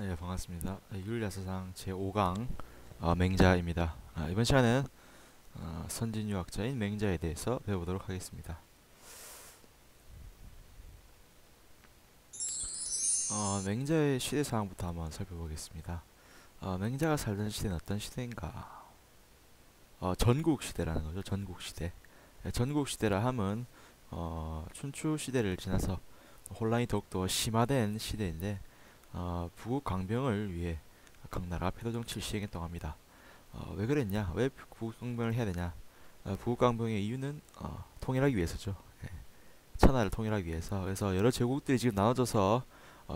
예, 반갑습니다. 율야사상 제5강 맹자입니다. 이번 시간에는 선진유학자인 맹자에 대해서 배워보도록 하겠습니다. 맹자의 시대 상황부터 한번 살펴보겠습니다. 맹자가 살던 시대는 어떤 시대인가? 전국 시대라는 거죠. 전국 시대. 전국 시대라 함은 춘추 시대를 지나서 혼란이 더욱더 심화된 시대인데 부국 강병을 위해 각 나라가 패도 정치를 시행했다고 합니다. 왜 그랬냐? 왜 부국 강병을 해야 되냐? 부국 강병의 이유는 통일하기 위해서죠. 예, 천하를 통일하기 위해서. 그래서 여러 제국들이 지금 나눠져서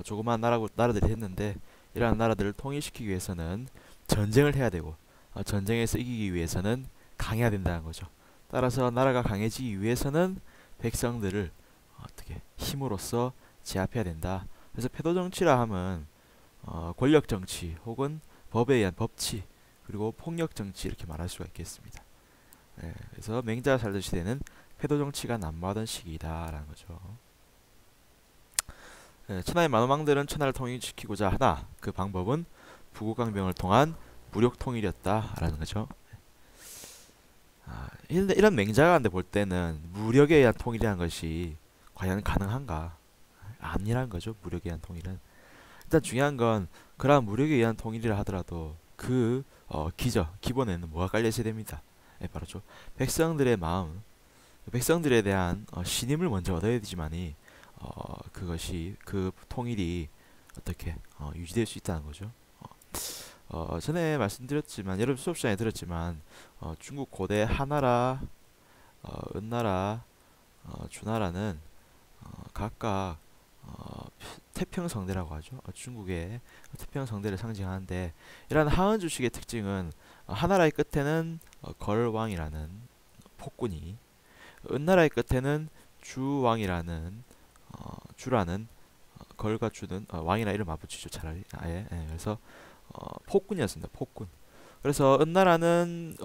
조그마한 나라들이 했는데 이러한 나라들을 통일시키기 위해서는 전쟁을 해야 되고 전쟁에서 이기기 위해서는 강해야 된다는 거죠. 따라서 나라가 강해지기 위해서는 백성들을 어떻게 힘으로써 제압해야 된다. 그래서 패도 정치라 함은 권력 정치 혹은 법에 의한 법치 그리고 폭력 정치 이렇게 말할 수가 있겠습니다. 그래서 맹자가 살던 시대는 패도 정치가 난무하던 시기이다라는 거죠. 천하의 만호망들은 천하를 통일시키고자 하나 그 방법은 부국강병을 통한 무력 통일이었다라는 거죠. 이런 맹자가 한데 볼 때는 무력에 의한 통일이라는 것이 과연 가능한가? 아니라는 거죠. 무력에 의한 통일은. 일단 중요한 건 그러한 무력에 의한 통일이라 하더라도 그 기본에는 뭐가 깔려 있어야 됩니다. 바로 백성들의 마음, 백성들에 대한 신임을 먼저 얻어야 되지만이 그것이 그 통일이 어떻게 유지될 수 있다는 거죠. 전에 말씀드렸지만 여러분 수업 시간에 들었지만 중국 고대 하나라, 은나라, 주나라는 각각 태평성대라고 하죠. 중국의 태평성대를 상징하는데 이러한 하은 주식의 특징은 하나라의 끝에는 걸왕이라는 폭군이 은나라의 끝에는 주왕이라는 주라는 걸과 주는 왕이나 이름 맞붙이죠 차라리 아예 그래서 폭군이었습니다. 폭군. 그래서 은나라는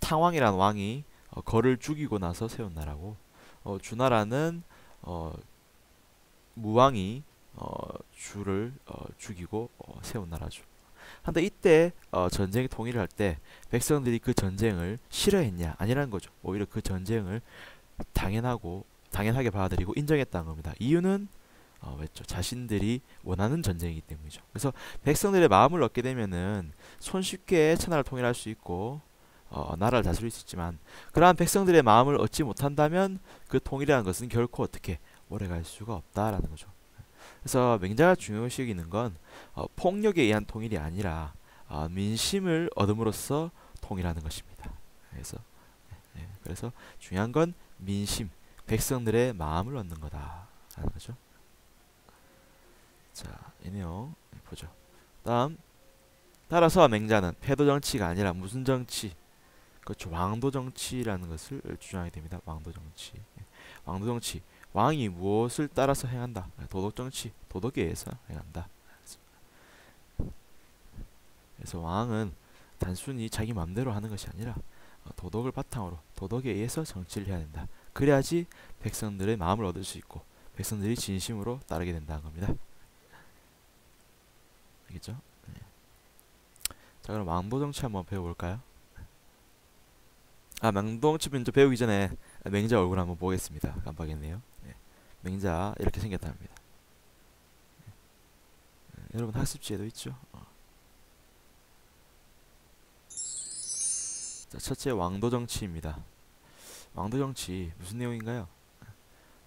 탕왕이라는 왕이 걸을 죽이고 나서 세운 나라고 주나라는 무왕이 주를 죽이고 세운 나라죠. 한데 이때 전쟁이 통일을 할 때 백성들이 그 전쟁을 싫어했냐 아니라는 거죠. 오히려 그 전쟁을 당연하게 받아들이고 인정했다는 겁니다. 이유는 왜죠? 자신들이 원하는 전쟁이기 때문이죠. 그래서 백성들의 마음을 얻게 되면은 손쉽게 천하를 통일할 수 있고 나라를 다스릴 수 있지만 그러한 백성들의 마음을 얻지 못한다면 그 통일이라는 것은 결코 어떻게 오래갈 수가 없다라는 거죠. 그래서 맹자가 중요시 여기는 건 폭력에 의한 통일이 아니라 민심을 얻음으로써 통일하는 것입니다. 그래서 중요한 건 민심, 백성들의 마음을 얻는 거다라는 거죠. 자, 이 내용 보죠. 다음 따라서 맹자는 패도 정치가 아니라 무슨 정치? 그렇죠. 왕도 정치라는 것을 주장하게 됩니다. 왕도 정치. 왕도 정치. 왕이 무엇을 따라서 행한다. 도덕 정치. 도덕에 의해서 행한다. 그래서 왕은 단순히 자기 마음대로 하는 것이 아니라 도덕을 바탕으로 도덕에 의해서 정치를 해야 된다. 그래야지 백성들의 마음을 얻을 수 있고 백성들이 진심으로 따르게 된다는 겁니다. 알겠죠? 네. 자, 그럼 왕도 정치 한번 배워볼까요? 왕도 정치 먼저 배우기 전에 맹자 얼굴 한번 보겠습니다. 깜빡했네요. 네. 맹자 이렇게 생겼답니다. 여러분 학습지에도 있죠? 자, 첫째 왕도 정치입니다. 왕도 정치 무슨 내용인가요?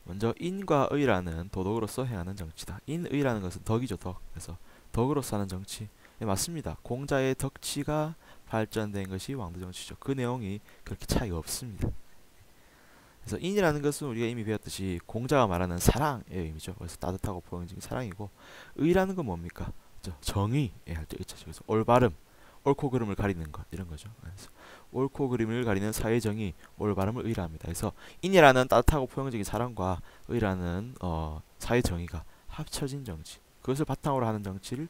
먼저 인과 의라는 도덕으로서 행하는 정치다. 인의라는 것은 덕이죠, 덕. 그래서 덕으로서 하는 정치. 네, 맞습니다. 공자의 덕치가 발전된 것이 왕도 정치죠. 그 내용이 그렇게 차이가 없습니다. 그래서 인이라는 것은 우리가 이미 배웠듯이 공자가 말하는 사랑의 의미죠. 그래서 따뜻하고 포용적인 사랑이고 의라는 건 뭡니까? 정의 할 때 의죠. 그래서 올바름, 옳고 그름을 가리는 것 이런 거죠. 그래서 옳고 그름을 가리는 사회정의, 올바름을 의라 합니다. 그래서 인이라는 따뜻하고 포용적인 사랑과 의라는 사회정의가 합쳐진 정치. 그것을 바탕으로 하는 정치를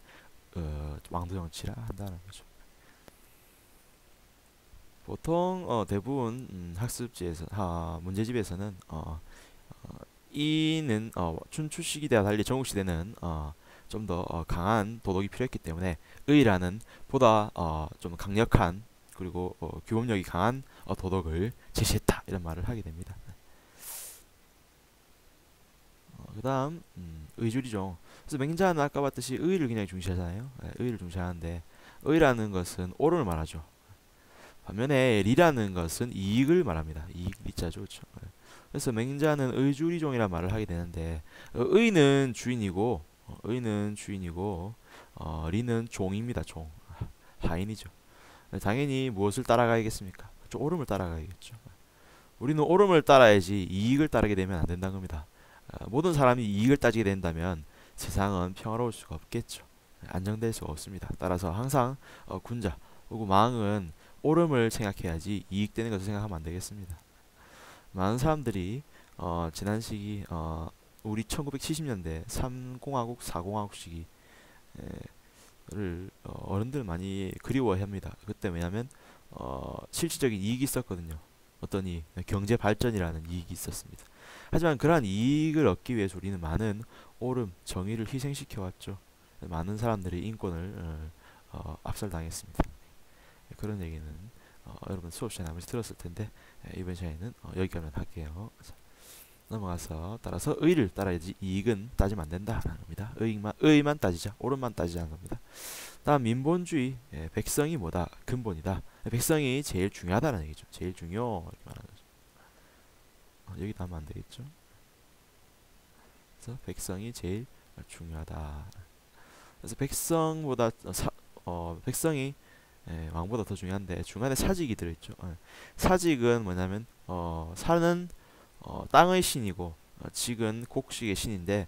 왕도 정치라 한다는 거죠. 보통 대부분 학습지에서 문제집에서는 이는 춘추 시기대와 달리 전국 시대는 좀 더 강한 도덕이 필요했기 때문에 의라는 보다 좀 강력한 그리고 규범력이 강한 도덕을 제시했다 이런 말을 하게 됩니다. 그다음 의주리종. 그래서 맹자는 아까 봤듯이 의를 굉장히 중시하잖아요. 의를 중시하는데 의라는 것은 옳음을 말하죠. 반면에 리라는 것은 이익을 말합니다. 이익 리자죠, 그렇죠? 그래서 맹자는 의주리종이란 말을 하게 되는데 의는 주인이고 리는 종입니다. 종 하인이죠. 당연히 무엇을 따라가야겠습니까? 옳음을 따라가야겠죠. 우리는 옳음을 따라야지 이익을 따르게 되면 안 된다는 겁니다. 모든 사람이 이익을 따지게 된다면 세상은 평화로울 수가 없겠죠. 안정될 수가 없습니다. 따라서 항상 군자 혹은 망은 옳음을 생각해야지 이익되는 것을 생각하면 안 되겠습니다. 많은 사람들이 지난 시기 우리 1970년대 3공화국 4공화국 시기를 어른들 많이 그리워합니다. 그때 왜냐하면 실질적인 이익이 있었거든요. 어떤 경제 발전이라는 이익이 있었습니다. 하지만 그러한 이익을 얻기 위해서 우리는 많은 옳음, 정의를 희생시켜 왔죠. 많은 사람들이 인권을 압살당했습니다. 그런 얘기는 여러분 수업 시간에 한번씩 들었을 텐데 이번 시간에는 여기까지만 할게요. 자, 넘어가서 따라서 의를 따라야지 이익은 따지면 안 된다라는 겁니다. 의만 따지자, 옳음만 따지자는 겁니다. 다음 민본주의, 백성이 뭐다? 근본이다. 백성이 제일 중요하다는 얘기죠. 제일 중요 이렇게 말하는 거죠. 여기다 하면 안 되겠죠. 그래서 백성이 제일 중요하다. 그래서 백성보다 백성이 왕보다 더 중요한데 중간에 사직이 들어있죠. 사직은 뭐냐면 사는 땅의 신이고 직은 곡식의 신인데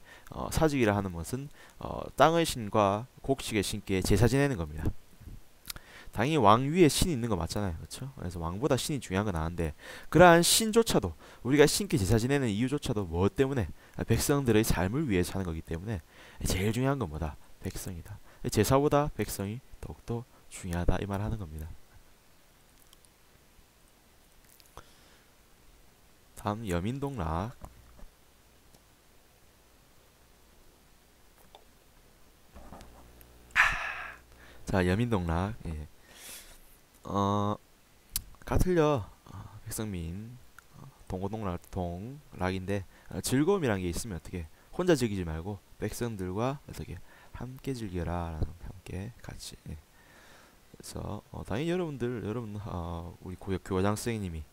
사직이라 하는 것은 땅의 신과 곡식의 신께 제사 지내는 겁니다. 당연히 왕 위에 신이 있는 거 맞잖아요. 그렇죠? 그래서 왕보다 신이 중요한 건 아는데 그러한 신조차도 우리가 신께 제사 지내는 이유조차도 뭐 때문에 백성들의 삶을 위해서 하는 거기 때문에 제일 중요한 건 뭐다? 백성이다. 제사보다 백성이 더욱더 중요하다 이 말 하는 겁니다. 다음 여민동락. 자, 여민동락. 예. 가틀려 백성민 동고동락 동락인데 즐거움이란 게 있으면 어떻게 혼자 즐기지 말고 백성들과 어떻게 함께 즐겨라 라는 함께 같이. 예. 그래서 당연히 여러분 우리 교장 선생님이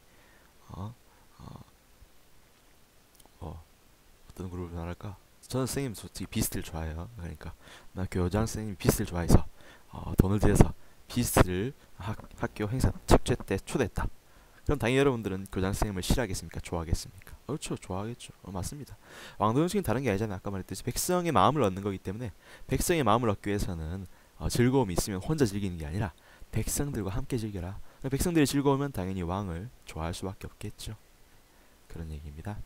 어떤 그룹을 말할까? 저는 선생님 솔직히 비스트를 좋아해요. 그러니까 나 교장 선생님 비스트를 좋아해서 돈을 들여서 비스트를 학교 행사 축제 때 초대했다. 그럼 당연히 여러분들은 교장 선생님을 싫어하겠습니까? 좋아하겠습니까? 그렇죠, 좋아하겠죠. 맞습니다. 왕도용식은 다른 게 아니잖아요. 아까 말했듯이 백성의 마음을 얻는 거기 때문에 백성의 마음을 얻기 위해서는 즐거움이 있으면 혼자 즐기는 게 아니라 백성들과 함께 즐겨라. 백성들이 즐거우면 당연히 왕을 좋아할 수밖에 없겠죠. 그런 얘기입니다.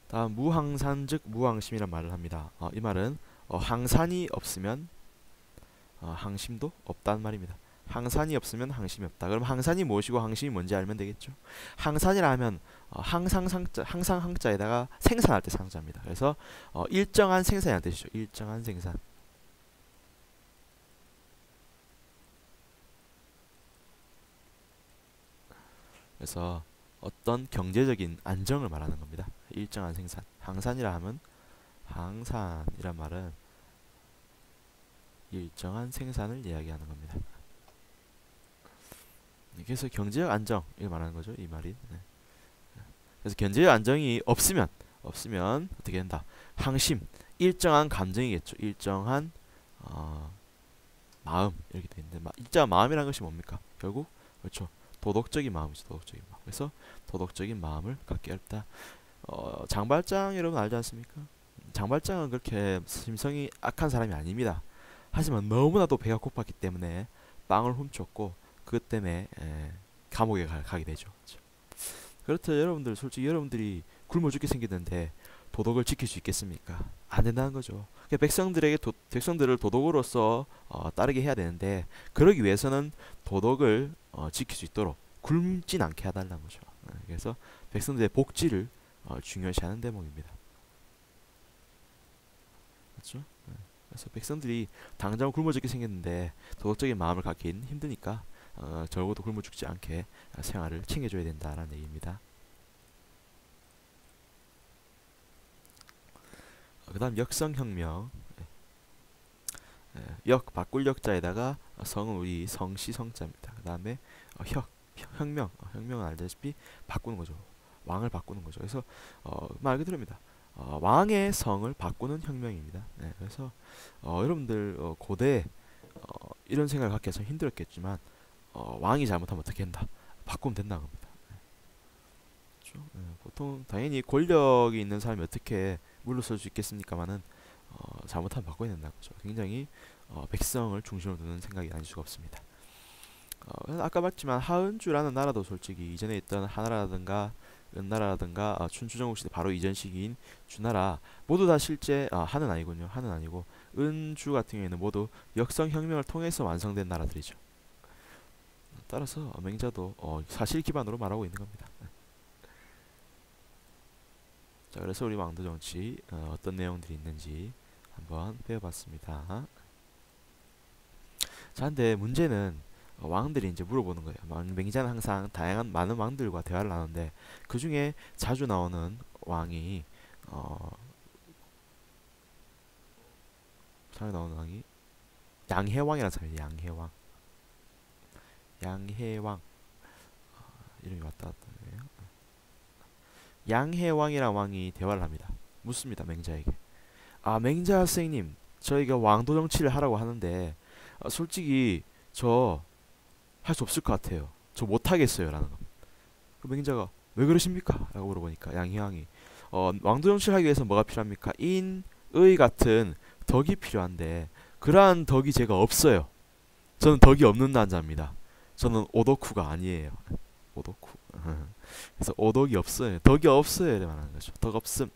다음 무항산 즉 무항심이란 말을 합니다. 이 말은 항산이 없으면 항심도 없다는 말입니다. 항산이 없으면 항심이 없다. 그럼 항산이 무엇이고 항심이 뭔지 알면 되겠죠. 항산이라 하면 항상 항자에다가 생산할 때 상자입니다. 그래서 일정한 생산이라는 뜻이죠. 일정한 생산. 그래서 어떤 경제적인 안정을 말하는 겁니다. 일정한 생산. 항산이라 하면 항산이란 말은 일정한 생산을 이야기하는 겁니다. 그래서 경제적 안정 이걸 말하는 거죠. 이 말이. 네. 그래서 경제적 안정이 없으면 어떻게 된다? 항심 일정한 감정이겠죠. 일정한 마음 이렇게 되는데 일정한 마음이라는 것이 뭡니까? 결국 그렇죠. 도덕적인 마음이죠. 도덕적인 마음. 그래서 도덕적인 마음을 갖기 어렵다. 장발장 여러분 알지 않습니까? 장발장은 그렇게 심성이 악한 사람이 아닙니다. 하지만 너무나도 배가 고팠기 때문에 빵을 훔쳤고 그것 때문에 감옥에 가게 되죠. 그렇죠. 여러분들 솔직히 여러분들이 굶어 죽게 생겼는데 도덕을 지킬 수 있겠습니까? 안 된다는 거죠. 백성들을 도덕으로서 따르게 해야 되는데 그러기 위해서는 도덕을 지킬 수 있도록 굶진 않게 해달라는 거죠. 그래서 백성들의 복지를 중요시하는 대목입니다. 맞죠? 네. 그래서 백성들이 당장 굶어 죽게 생겼는데 도덕적인 마음을 갖긴 힘드니까 적어도 굶어 죽지 않게 생활을 챙겨줘야 된다라는 얘기입니다. 그다음 역성혁명. 역 바꿀 역자에다가 성은 우리 성씨 성자입니다. 그 다음에 혁명. 혁명은 알다시피 바꾸는 거죠. 왕을 바꾸는 거죠. 그래서 말 그대로입니다. 왕의 성을 바꾸는 혁명입니다. 네, 그래서 여러분들 고대 이런 생각을 갖기가 참 힘들었겠지만 왕이 잘못하면 어떻게 한다? 바꾸면 된다는 겁니다. 그렇죠? 네, 보통 당연히 권력이 있는 사람이 어떻게 물러설 수 있겠습니까마는 잘못하면 바꿔야 된다는 거죠. 굉장히 백성을 중심으로 두는 생각이 아닐 수가 없습니다. 아까 봤지만 하은주라는 나라도 솔직히 이전에 있던 하나라든가 은나라라든가 춘추전국시대 바로 이전 시기인 주나라 모두 다 실제 한은 아니군요. 한은 아니고 은주 같은 경우에는 모두 역성혁명을 통해서 완성된 나라들이죠. 따라서 맹자도 사실 기반으로 말하고 있는 겁니다. 자, 그래서 우리 왕도 정치 어떤 내용들이 있는지 한번 배워봤습니다. 자, 근데 문제는 왕들이 이제 물어보는 거예요. 맹자는 항상 다양한 많은 왕들과 대화를 나누는데 그 중에 자주 나오는 왕이 자주 나오는 왕이 양해왕이라는 사람이에요. 양해왕. 양해왕. 이름이 왔다 갔다 하네요. 양해왕이란 왕이 대화를 합니다. 묻습니다. 맹자에게. 맹자 선생님, 저희가 왕도 정치를 하라고 하는데 솔직히 저 할 수 없을 것 같아요. 저 못하겠어요. 라는 겁니다. 그 맹자가 왜 그러십니까? 라고 물어보니까 양희왕이 왕도 정치를 하기 위해서 뭐가 필요합니까? 인의 같은 덕이 필요한데 그러한 덕이 제가 없어요. 저는 덕이 없는 남자입니다. 저는 오덕후가 아니에요. 오덕후. 그래서 오덕이 없어요. 덕이 없어요. 이렇게 말하는 거죠. 덕 없음.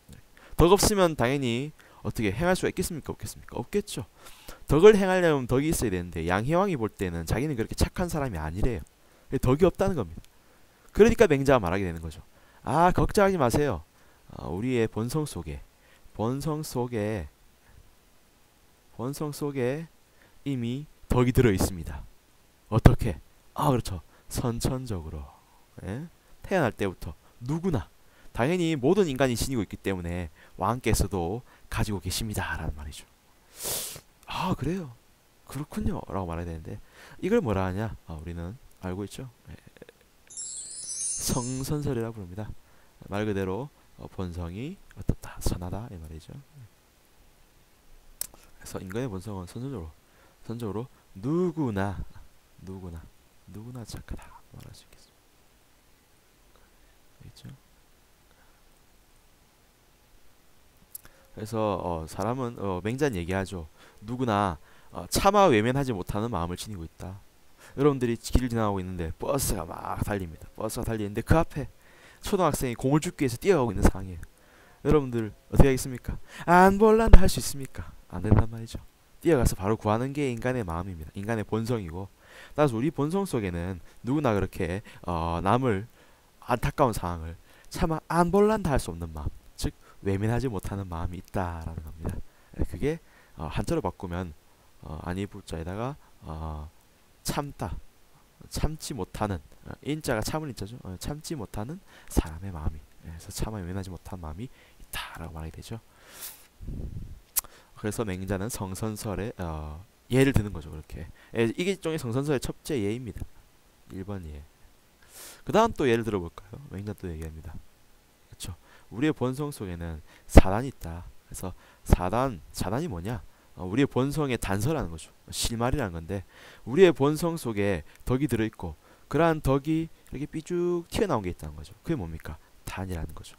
덕 없으면 당연히 어떻게 행할 수가 있겠습니까? 없겠습니까? 없겠죠. 덕을 행하려면 덕이 있어야 되는데 양희왕이 볼 때는 자기는 그렇게 착한 사람이 아니래요. 덕이 없다는 겁니다. 그러니까 맹자가 말하게 되는 거죠. 걱정하지 마세요. 우리의 본성 속에 이미 덕이 들어 있습니다. 어떻게? 그렇죠. 선천적으로. 예? 태어날 때부터 누구나 당연히 모든 인간이 지니고 있기 때문에 왕께서도 가지고 계십니다. 라는 말이죠. 그래요. 그렇군요. 라고 말해야 되는데 이걸 뭐라 하냐? 우리는 알고 있죠. 성선설이라고 부릅니다. 말 그대로 본성이 어떻다, 선하다 이 말이죠. 그래서 인간의 본성은 선천적으로 누구나 착하다 말할 수 있겠습니다. 알겠죠? 그래서 사람은 맹자는 얘기하죠. 누구나 차마 외면하지 못하는 마음을 지니고 있다. 여러분들이 길을 지나가고 있는데 버스가 막 달립니다. 버스가 달리는데 그 앞에 초등학생이 공을 줍기 위해서 뛰어가고 있는 상황이에요. 여러분들 어떻게 하겠습니까? 안 볼란다 할 수 있습니까? 안 된단 말이죠. 뛰어가서 바로 구하는 게 인간의 마음입니다. 인간의 본성이고 따라서 우리 본성 속에는 누구나 그렇게 남을 안타까운 상황을 차마 안 볼란다 할 수 없는 마음, 즉 외면하지 못하는 마음이 있다라는 겁니다. 그게 한자로 바꾸면 아니 부자에다가 참다, 참지 못하는 인자가 참을 인자죠. 참지 못하는 사람의 마음이, 그래서 차마 외면하지 못한 마음이 있다라고 말하게 되죠. 그래서 맹자는 성선설에 예를 드는 거죠. 그렇게 이게 일종의 성선설의 첫째 예입니다. 1번 예. 그 다음 또 예를 들어볼까요? 맹자 또 얘기합니다. 그렇죠. 우리의 본성 속에는 사단이 있다. 그래서 사단이 뭐냐? 우리의 본성의 단서라는 거죠. 실말이라는 건데 우리의 본성 속에 덕이 들어있고 그러한 덕이 이렇게 삐쭉 튀어나온 게 있다는 거죠. 그게 뭡니까? 단이라는 거죠.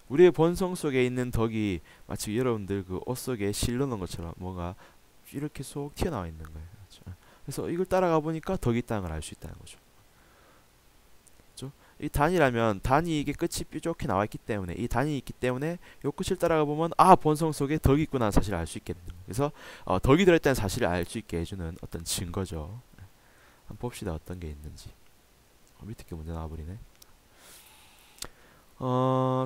우리의 본성 속에 있는 덕이 마치 여러분들 그 옷 속에 실러 놓은 것처럼 뭐가 이렇게 쏙 튀어나와 있는 거예요. 그렇죠? 그래서 이걸 따라가 보니까 덕이 있다는 걸 알 수 있다는 거죠. 그렇죠? 이 단이라면 단이 이게 끝이 뾰족히 나와 있기 때문에 이 단이 있기 때문에 요 끝을 따라가 보면 본성 속에 덕이 있구나 사실을 알 수 있겠네요. 그래서 덕이 들어있다는 사실을 알 수 있게 해주는 어떤 증거죠. 한번 봅시다. 어떤 게 있는지. 밑에 게 먼저 나와버리네.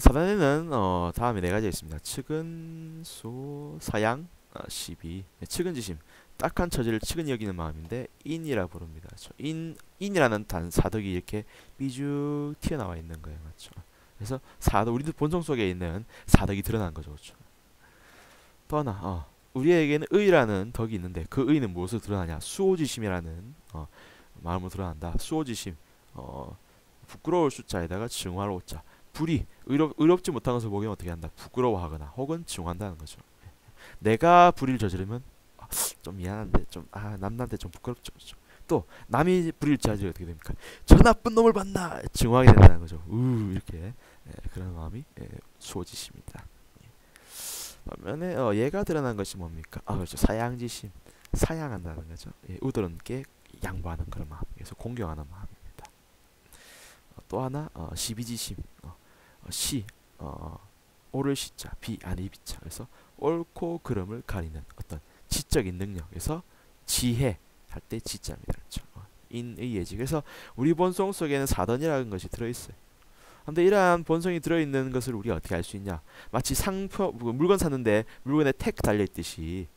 사단에는 다음에 네 가지가 있습니다. 측은, 소, 사양, 시비. 네, 측은지심. 딱한 처지를 측은히 여기는 마음인데 인이라 부릅니다. 그렇죠? 인이라는 단 사덕이 이렇게 삐죽 튀어나와 있는 거예요. 맞죠? 그래서 사덕 우리도 본성 속에 있는 사덕이 드러난 거죠. 그렇죠? 또 하나 우리에게는 의라는 덕이 있는데 그 의는 무엇으로 드러나냐? 수오지심이라는 마음으로 드러난다. 수오지심. 부끄러울 숫자에다가 증오할 오자. 불이 의롭지 못한 것을 보기면 어떻게 한다? 부끄러워하거나 혹은 증오한다는 거죠. 내가 불의를 저지르면 좀 미안한데 남한테 좀 부끄럽죠. 그렇죠? 또 남이 불의를 저지르면 어떻게 됩니까? 저 나쁜 놈을 봤나 증오하게 된다는 거죠. 이렇게 그런 마음이 수호지심입니다. 반면에 얘가 드러난 것이 뭡니까? 그렇죠. 사양지심. 사양한다는 거죠. 우들은께 양보하는 그런 마음. 그래서 공경하는 마음입니다. 또 하나 시비지심. 시 옳을 시자 비 아니 비자. 그래서 옳고 그름을 가리는 어떤 지적인 능력에서 지혜 할 때 지자입니다. 그렇죠? 인의 예지. 그래서 우리 본성 속에는 사던이라는 것이 들어있어요. 근데 이러한 본성이 들어있는 것을 우리가 어떻게 알 수 있냐? 마치 물건 샀는데 물건에 택 달려있듯이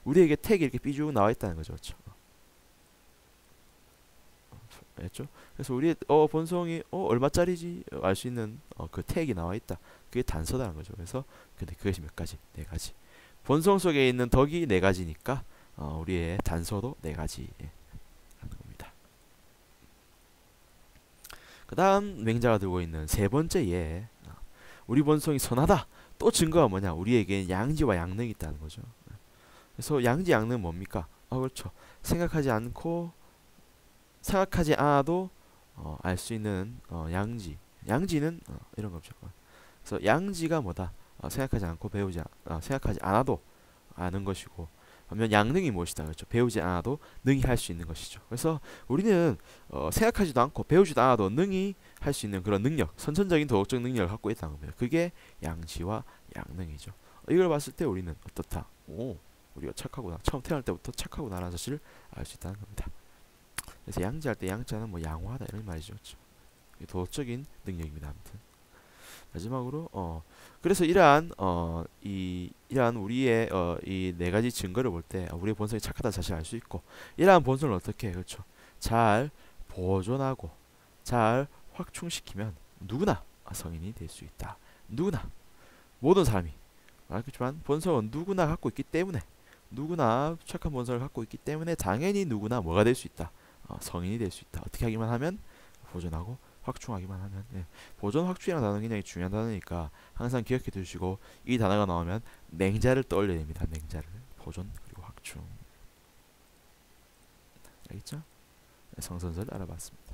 우리에게 택이 이렇게 삐죽 나와 있다는 거죠. 그렇죠? 알죠? 그래서 우리의 본성이 얼마짜리지 알 수 있는 그 택이 나와 있다. 그게 단서다는 거죠. 그래서 근데 그것이 몇 가지? 네 가지. 본성 속에 있는 덕이 네 가지니까 우리의 단서도 네 가지 하는 겁니다. 그 다음 맹자가 들고 있는 세 번째 예. 우리 본성이 선하다. 또 증거가 뭐냐? 우리에게 양지와 양능이 있다는 거죠. 그래서 양지 양능은 뭡니까? 그렇죠. 생각하지 않아도 알 수 있는 양지. 양지는 이런 거죠. 그래서 양지가 뭐다? 생각하지 않고 생각하지 않아도 아는 것이고, 반면 양능이 무엇이다? 그렇죠. 배우지 않아도 능히 할 수 있는 것이죠. 그래서 우리는 생각하지도 않고 배우지도 않아도 능히 할 수 있는 그런 능력, 선천적인 도덕적 능력을 갖고 있다는 겁니다. 그게 양지와 양능이죠. 이걸 봤을 때 우리는 어떻다? 우리가 착하구나. 처음 태어날 때부터 착하구나라는 사실을 알 수 있다는 겁니다. 그래서 양지할 때 양자는 뭐 양호하다 이런 말이죠. 그렇죠? 도덕적인 능력입니다. 아무튼 마지막으로 그래서 이러한 우리의 이 네 가지 증거를 볼 때 우리의 본성이 착하다는 사실을 알 수 있고, 이러한 본성을 어떻게 그렇죠? 잘 보존하고 잘 확충시키면 누구나 성인이 될 수 있다. 누구나 모든 사람이 알겠지만 본성은 누구나 갖고 있기 때문에, 누구나 착한 본성을 갖고 있기 때문에 당연히 누구나 뭐가 될 수 있다. 성인이 될 수 있다. 어떻게 하기만 하면 보존하고 확충하기만 하면. 보존 확충이라는 단어는 굉장히 중요한 단어니까 항상 기억해 두시고 이 단어가 나오면 맹자를 떠올려야 됩니다. 맹자를. 보존 그리고 확충. 알겠죠? 성선설 알아봤습니다.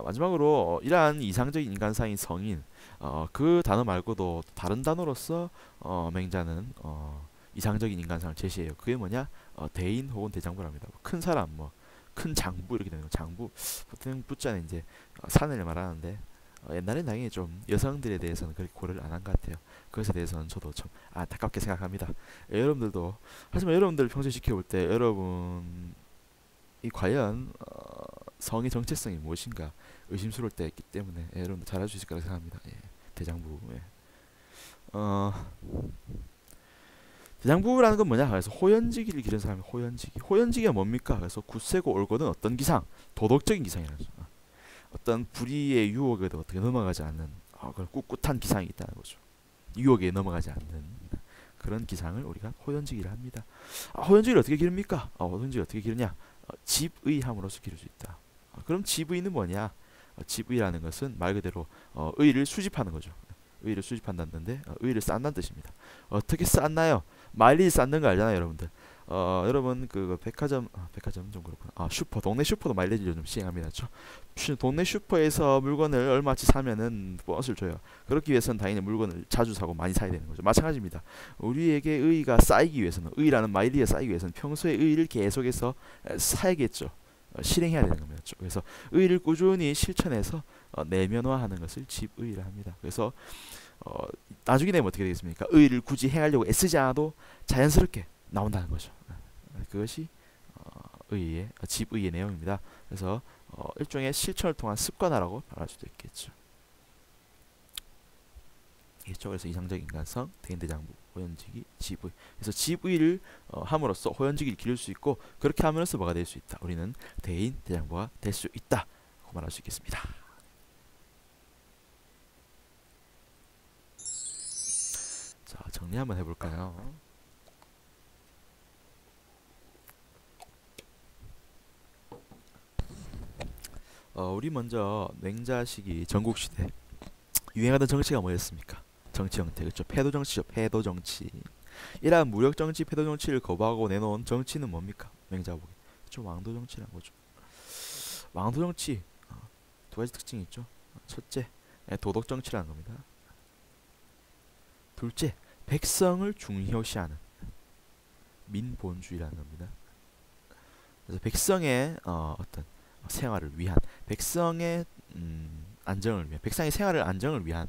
마지막으로 이러한 이상적인 인간상인 성인, 그 단어 말고도 다른 단어로서 맹자는 이상적인 인간상을 제시해요. 그게 뭐냐? 대인 혹은 대장부랍니다. 큰 사람, 큰 장부 이렇게 되는 거. 장부 보통 부자는 이제 산을 말하는데 옛날엔 당연히 좀 여성들에 대해서는 그렇게 고려를 안 한 것 같아요. 그것에 대해서는 저도 좀 안타깝게 생각합니다. 여러분들도 하지만 여러분들 평소에 지켜볼 때 여러분이 과연 성의 정체성이 무엇인가 의심스러울 때 있기 때문에 여러분도 잘할 수 있을 거라고 생각합니다. 대장부. 대장부라는 건 뭐냐? 그래서 호연지기를 기른 사람이 호연지기. 호연지기가 뭡니까? 그래서 굳세고 올곧은 어떤 기상, 도덕적인 기상이라는 거죠. 어떤 불의의 유혹에도 어떻게 넘어가지 않는 그런 꿋꿋한 기상이 있다는 거죠. 유혹에 넘어가지 않는 그런 기상을 우리가 호연지기를 합니다. 호연지기를 어떻게 기릅니까? 호연지기를 어떻게 기르냐? 집의함으로써 기를 수 있다. 그럼 집의는 뭐냐? 집의라는 것은 말 그대로 의를 수집하는 거죠. 의를 수집한다는데 의를 쌓는다는 뜻입니다. 어떻게 쌓나요? 마일리지 쌓는 거 알잖아요, 여러분들. 여러분 그 백화점 좀 그렇구나. 슈퍼, 동네 슈퍼도 마일리지를 좀 시행합니다. 그렇죠? 동네 슈퍼에서 물건을 얼마치 사면은 보너스를 줘요. 그렇기 위해서는 당연히 물건을 자주 사고 많이 사야 되는 거죠. 마찬가지입니다. 우리에게 의의가 쌓이기 위해서는, 의의라는 마일리지가 쌓이기 위해서는 평소에 의의를 계속해서 사야겠죠. 실행해야 되는 겁니다. 그렇죠? 그래서 의의를 꾸준히 실천해서 내면화하는 것을 집의라 합니다. 그래서 나중에 되면 어떻게 되겠습니까? 의의를 굳이 행하려고 애쓰지 않아도 자연스럽게 나온다는 거죠. 그것이 집의의 내용입니다. 그래서 일종의 실천을 통한 습관화라고 말할 수도 있겠죠. 있죠. 그래서 이상적 인간성, 대인대장부, 호연지기, 집의. 그래서 집의를 함으로써 호연지기를 기를 수 있고 그렇게 함으로써 뭐가 될 수 있다. 우리는 대인대장부가 될 수 있다. 고 말할 수 있겠습니다. 자, 정리 한번 해볼까요? 우리 먼저 맹자 시기 전국 시대 유행하던 정치가 뭐였습니까? 정치 형태, 그렇죠? 패도 정치죠. 패도 정치. 이러한 무력 정치, 패도 정치를 거부하고 내놓은 정치는 뭡니까? 맹자 보기. 그렇죠? 왕도 정치란 거죠. 왕도 정치 두 가지 특징이 있죠. 첫째, 도덕 정치라는 겁니다. 둘째, 백성을 중요시하는 민본주의라는 겁니다. 그래서 백성의 어떤 생활을 위한, 백성의 안정을 위한, 백성의 생활을 안정을 위한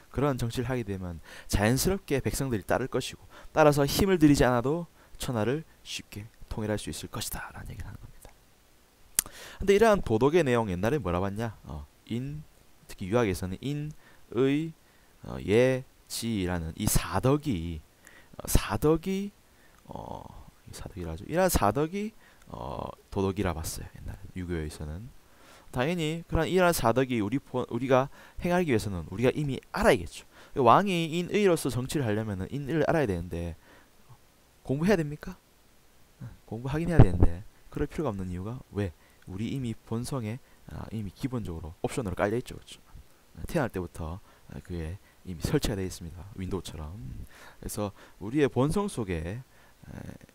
그런 정치를 하게 되면 자연스럽게 백성들이 따를 것이고 따라서 힘을 들이지 않아도 천하를 쉽게 통일할 수 있을 것이다 라는 얘기를 하는 겁니다. 근데 이러한 도덕의 내용 옛날에 뭐라 봤냐? 특히 유학에서는 인, 의, 예, 지라는 이 사덕이 사덕이라죠. 이러한 사덕이 도덕이라 봤어요. 옛날에 유교에서는. 당연히 그런 이러한 사덕이 우리가 행하기 위해서는 우리가 이미 알아야겠죠. 왕이 인의로서 정치를 하려면은 인의를 알아야 되는데 공부해야 됩니까? 공부하긴 해야 되는데 그럴 필요가 없는 이유가 왜? 우리 이미 본성에 이미 기본적으로 옵션으로 깔려 있죠. 그렇죠? 태어날 때부터 그게 이미 설치가 되어 있습니다. 윈도우처럼. 그래서 우리의 본성 속에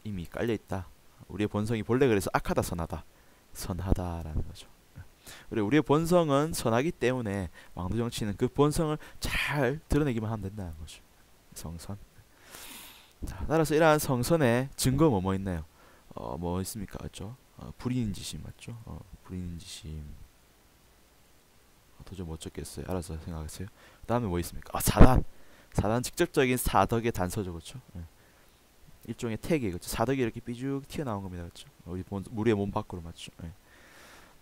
이미 깔려 있다. 우리의 본성이 본래 그래서 악하다 선하다 선하다라는 거죠. 그리고 우리의 본성은 선하기 때문에 왕도 정치는 그 본성을 잘 드러내기만 하면 된다는 거죠. 성선. 자, 따라서 이러한 성선의 증거 뭐 있나요? 뭐 있습니까? 맞죠? 불인지심 맞죠? 불인지심. 도저히 못 적겠어요. 알아서 생각하세요. 그 다음에 뭐 있습니까? 사단. 사단 직접적인 사덕의 단서죠. 그렇죠? 일종의 택이 그렇죠. 사덕이 이렇게 삐죽 튀어나온 겁니다. 그렇죠? 우리의 몸 밖으로 맞죠?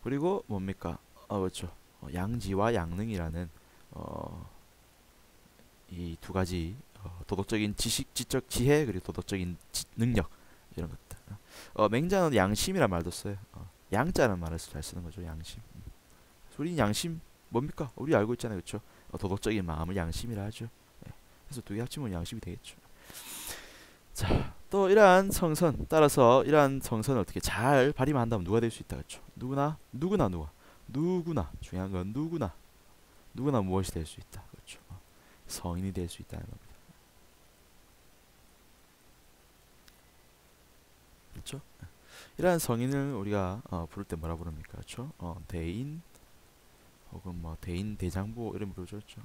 그리고 뭡니까? 그렇죠. 양지와 양능이라는 이 두 가지 도덕적인 지식, 지적 지혜 그리고 도덕적인 능력 이런 것들. 맹자는 양심이란 말도 써요. 양자는 말을 잘 쓰는 거죠. 양심. 우리 양심 뭡니까? 우리 알고 있잖아요. 그렇죠? 도덕적인 마음을 양심이라 하죠. 그래서 두 개 합치면 양심이 되겠죠. 자, 또 이러한 성선 따라서 이러한 성선을 어떻게 잘 발휘만 한다면 누가 될 수 있다. 그렇죠? 누구나 중요한 건 누구나 무엇이 될 수 있다. 그렇죠? 성인이 될 수 있다는 겁니다. 그렇죠? 이러한 성인을 우리가 부를 때 뭐라 부릅니까? 그렇죠? 대인 혹은 뭐 대인 대장부 이런 부르죠. 그렇죠?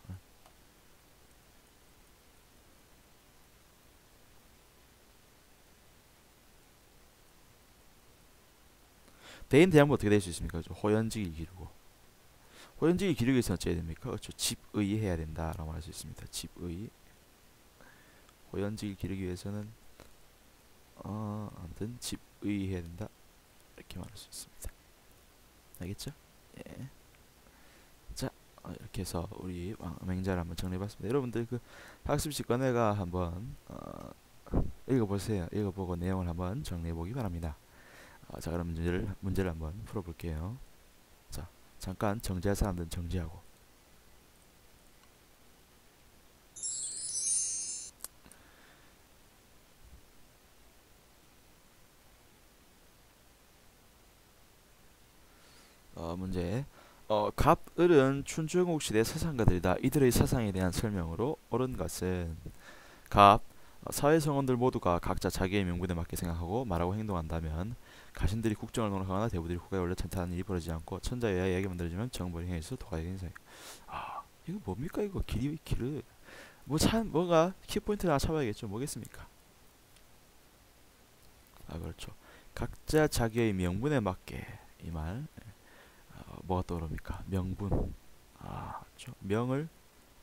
대인 대장부 어떻게 될 수 있습니까? 그렇죠? 호연직을 기르고 호연직을 기르기 위해서 어찌해야 됩니까? 그렇죠? 집의 해야 된다라고 할 수 있습니다. 집의 호연직을 기르기 위해서는 아무튼 집의 해야 된다 이렇게 말할 수 있습니다. 알겠죠? 예. 자, 이렇게 해서 우리 맹자를 한번 정리해봤습니다. 여러분들 그 학습 직관회가 한번 읽어보세요. 읽어보고 내용을 한번 정리해보기 바랍니다. 자, 그럼 문제를 한번 풀어볼게요. 자, 잠깐 정지할 사람들은 정지하고. 문제. 갑, 을은 춘추전국 시대 사상가들이다. 이들의 사상에 대한 설명으로 옳은 것은 갑, 사회성원들 모두가 각자 자기의 명분에 맞게 생각하고 말하고 행동한다면 가신들이 국정을 농락하거나 대부들이 국가에 올려 찬탈하는 일이 벌어지지 않고 천자여야 이야기 만들어지면 정벌이 행해서 도가의 행사. 이거 뭡니까 이거 길을 뭐가 키포인트 하나 잡아야겠죠. 뭐겠습니까? 그렇죠. 각자 자기의 명분에 맞게 이 말. 뭐가 떠오릅니까? 명분. 그렇죠. 명을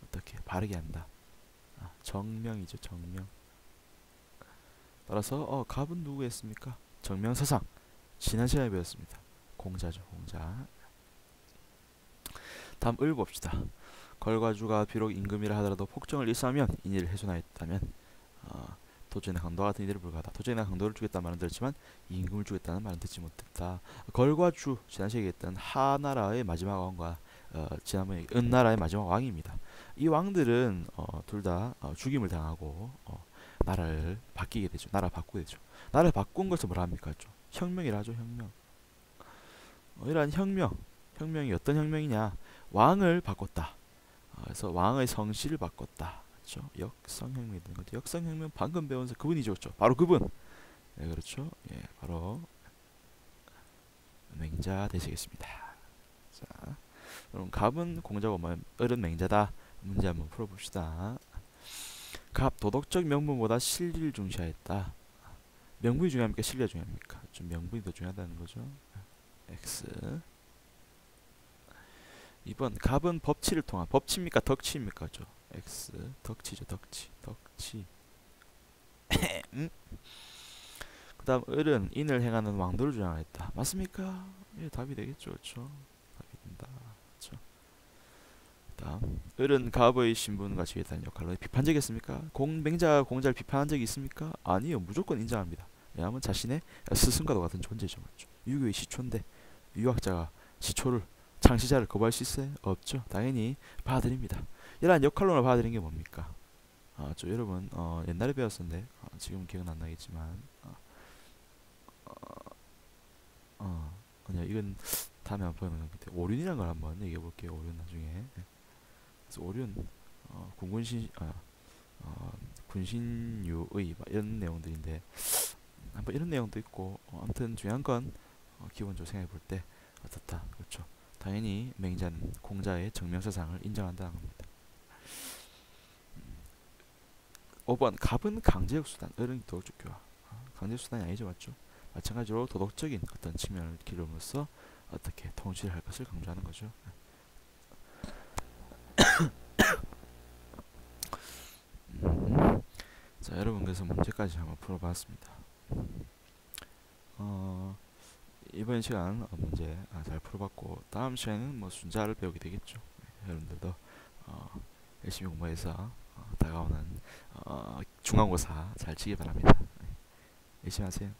어떻게 바르게 한다. 정명이죠. 정명. 따라서 갑은 누구였습니까? 정명서상. 지난 시간에 배웠습니다. 공자죠. 공자. 다음 을 봅시다. 걸과 주가 비록 임금이라 하더라도 폭정을 일삼으면 인의를 훼손하였다면 도전의 강도와 같은 이들을 불가하다. 도전의 강도를 주겠다는 말은 들었지만 이 임금을 주겠다는 말은 듣지 못했다. 걸과 주, 지난 시간에 얘기했던 하나라의 마지막 왕과 지난번에 은나라의 마지막 왕입니다. 이 왕들은 둘 다 죽임을 당하고 나라를 바뀌게 되죠. 나라 바꾸게 되죠. 나라를 바꾼 것을 뭐라 합니까? 혁명이라 하죠. 혁명. 이러한 혁명이 어떤 혁명이냐? 왕을 바꿨다. 그래서 왕의 성씨를 바꿨다. 그렇죠? 역성혁명이 되는 거죠. 역성혁명 방금 배운 그분이죠. 그렇죠? 바로 그분. 네, 그렇죠? 예, 바로 맹자 되시겠습니다. 자, 그럼 갑은 공자고 을은 맹자다. 문제 한번 풀어봅시다. 갑 도덕적 명분보다 실리를 중시하였다. 명분이 중요합니까? 실리가 중요합니까? 좀 명분이 더 중요하다는 거죠. X. 2번 갑은 법치를 통한 법치입니까? 덕치입니까? X 덕치죠. 덕치. 그 다음 을은 인을 행하는 왕도를 주장했다. 맞습니까? 예, 답이 되겠죠. 그렇죠? 답이 된다. 그렇죠? 다음 을은 갑의 신분과 지휘했다는 역할로 비판적이었습니까? 맹자가 공자를 비판한 적이 있습니까? 아니요. 무조건 인정합니다. 왜냐하면 자신의 스승과도 같은 존재죠. 맞죠? 유교의 시초인데 유학자가 시초를 창시자를 거부할 수 있어요? 없죠. 당연히 받아들입니다. 이러한 역할론을 받아들인 게 뭡니까? 여러분 옛날에 배웠었는데 지금 기억은 안 나겠지만 아니야 이건 다음에 한번 보면 오륜이라는 걸 한번 얘기해 볼게요. 오륜 나중에. 그래서 오륜 군신유의 이런 내용들인데 한번 이런 내용도 있고 아무튼 중요한 건 기본적으로 생각해 볼 때 어떻다. 그렇죠. 당연히 맹자는 공자의 정명서상을 인정한다는 겁니다. 5번 갑은 강제적 수단, 을은 도덕적 교화. 강제적 수단이 아니죠, 맞죠? 마찬가지로 도덕적인 어떤 측면을 기름으로써 어떻게 통치를 할 것을 강조하는 거죠. 자, 여러분 그래서 문제까지 한번 풀어봤습니다. 이번 시간 문제 잘 풀어봤고 다음 시간은 뭐 순자를 배우게 되겠죠. 여러분들도 열심히 공부해서 다가오는 중간고사 잘 치기 바랍니다. 열심히 하세요.